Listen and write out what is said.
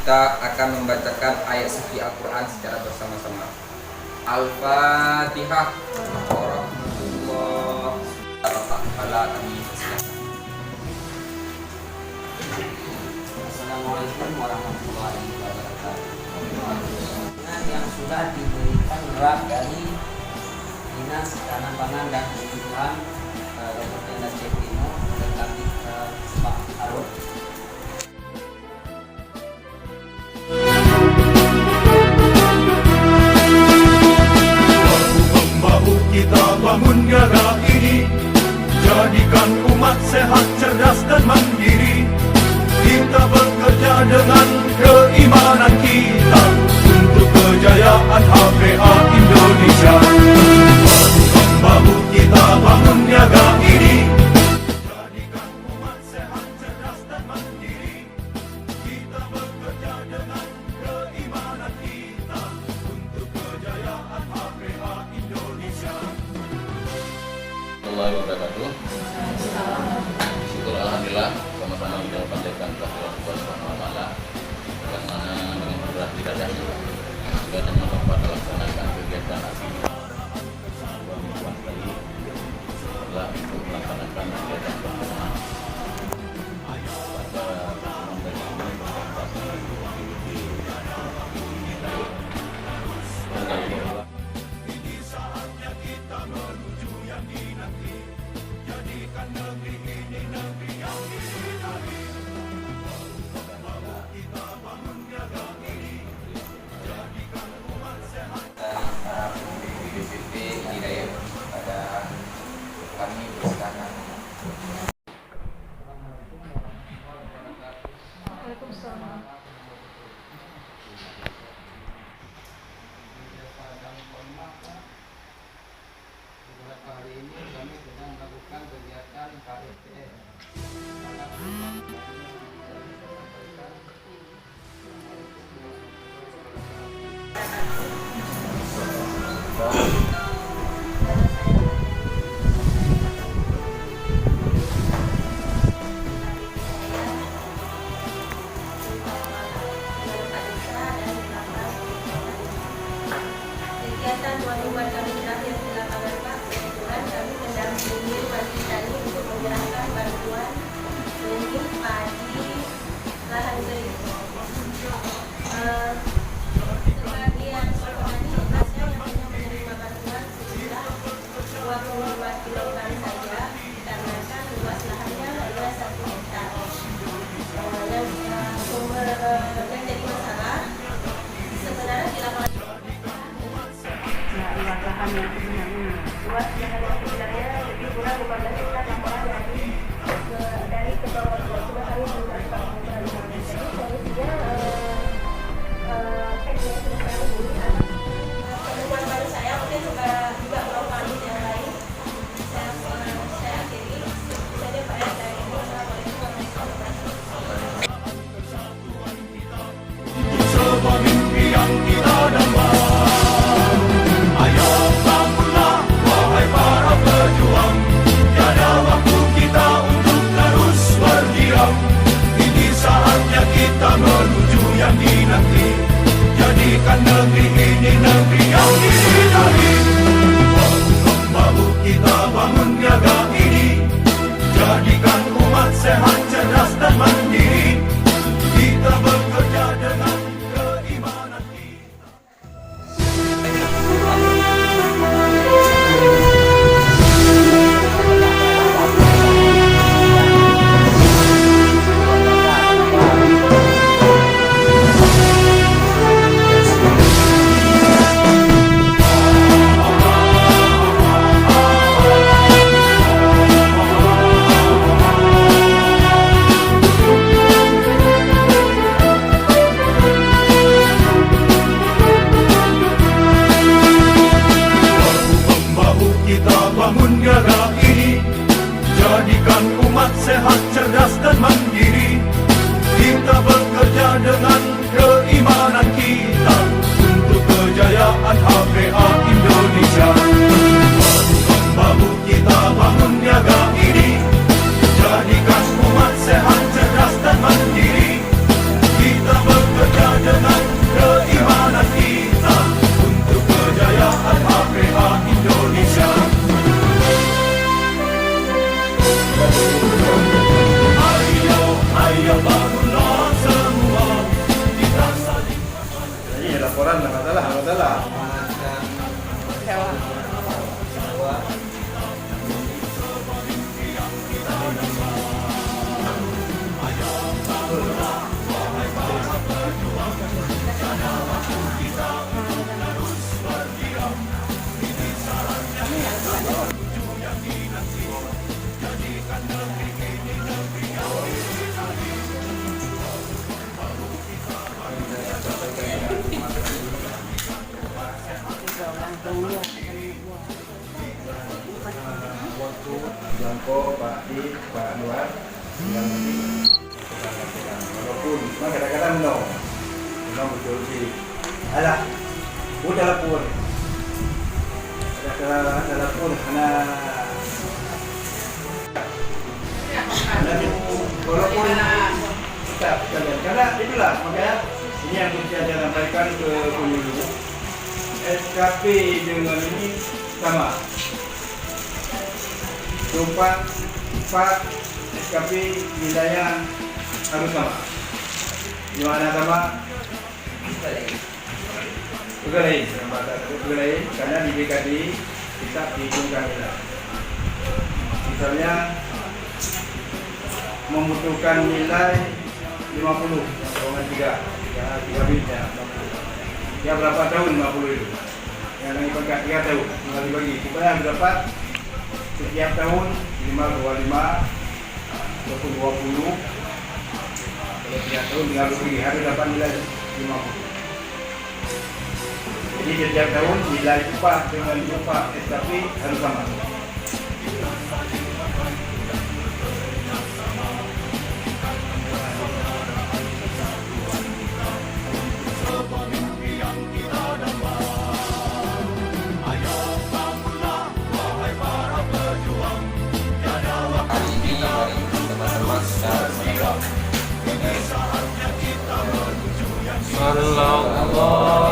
kita akan membacakan ayat suci Al-Quran secara bersama-sama. Al-Fatihah. Warahmatullahi wabarakatuh. Assalamualaikum warahmatullahi wabarakatuh. Yang sudah diberikan draft dari Dinas Ketahanan Pangan dan Kebutuhan Dr. Tenda Cetino tentang Pak Arut. Bahu kita bangun negara ini, jadikan umat sehat, cerdas dan mandiri. Kita bekerja dengan keimanan kita untuk kejayaan HPA Indonesia. Bahu kita bangun negara ini, jadikan umat sehat, cerdas dan mandiri. Kita bekerja dengan keimanan kita untuk kejayaan HPA Indonesia. Assalamualaikum warahmatullahi wabarakatuh. Syukur alhamdulillah sama-sama kita panjatkan kehadirat Allah Subhanahu wa taala yang mana dengan berat ibadahnya juga dengan tempat melaksanakan kegiatan aktivitas dua mingguan kali setelah untuk melaksanakan kegiatan bersama pada dari ini berkonsentrasi Ini saatnya kita menuju yang dinanti, jadikan negeri ini negeri yang diridai. Kita bangun negara ini, jadikan umat sehat. Para BPP Hidayah pada kami bersama. Waalaikumsalam. Beberapa hari ini kami sedang melakukan kegiatan KFTS. Kegiatan tuan-tuan kami terakhir di lapangan Pak, kebetulan kami mendampingi Wali Tani untuk menyerahkan bantuan benih, padi, lahan kering. Sebagian petani luasnya yang hanya menerima bantuan sejumlah 25 kilogram saja, dikarenakan luas lahannya hanya 1 hektar. Yang jadi masalah sebenarnya di lapangan luas lahan yang sebenarnya lebih kurang 15 hektar laporan dari ketua wakil sudah kami melakukan pengukuran lahan. Jadi solusinya teknik sudah kami ini temuan baru saya mungkin juga belum kami yang lain. Saya akhiri saja Pak ya dari ini. Assalamualaikum warahmatullahi wabarakatuh. Sebuah mimpi yang kita dambakan. Ayo bangunlah wahai para pejuang, tiada waktu kita untuk terus berdiam. Ini saatnya kita menuju yang dinanti, jadikan negeri ini negeri yang diridai. Bahu kita bangun negara ini, jadikan umat sehat, cerdas dan mandiri. Kita bekerja dengan keimanan kita. Bahu kita bangun negara ini, jadikan umat sehat, cerdas dan mandiri. Kita bekerja dengan keimanan kita untuk kejayaan HPA Indonesia. Bahu kita bangun negara ini, jadikan umat sehat, cerdas dan mandiri. Kita bekerja Bangko, Pak Di, Pak Anwar, yang nanti walaupun cuma kadang-kadang no, memang betul sih. Alah, udah pun, ada pun karena walaupun kita lihat karena itulah makanya ini yang saya sampaikan ke penyuluh SKP dengan ini sama. Tempat SKP wilayah harus sama. Di mana sama? Juga lain karena di BKD kita dihitungkan nilai. Misalnya membutuhkan nilai 50 yang golongan 3 bitnya 50. Ya berapa tahun 50 itu? Yang dipakai 3 tahun tinggal dibagi. Supaya dapat setiap tahun minimal 25 ataupun 20. Kalau 3 tahun tinggal dibagi harus dapat nilai 50. Jadi setiap tahun nilai upah dengan upah SKP harus sama. Hari ini mari sama-sama kita menolak Sallallahu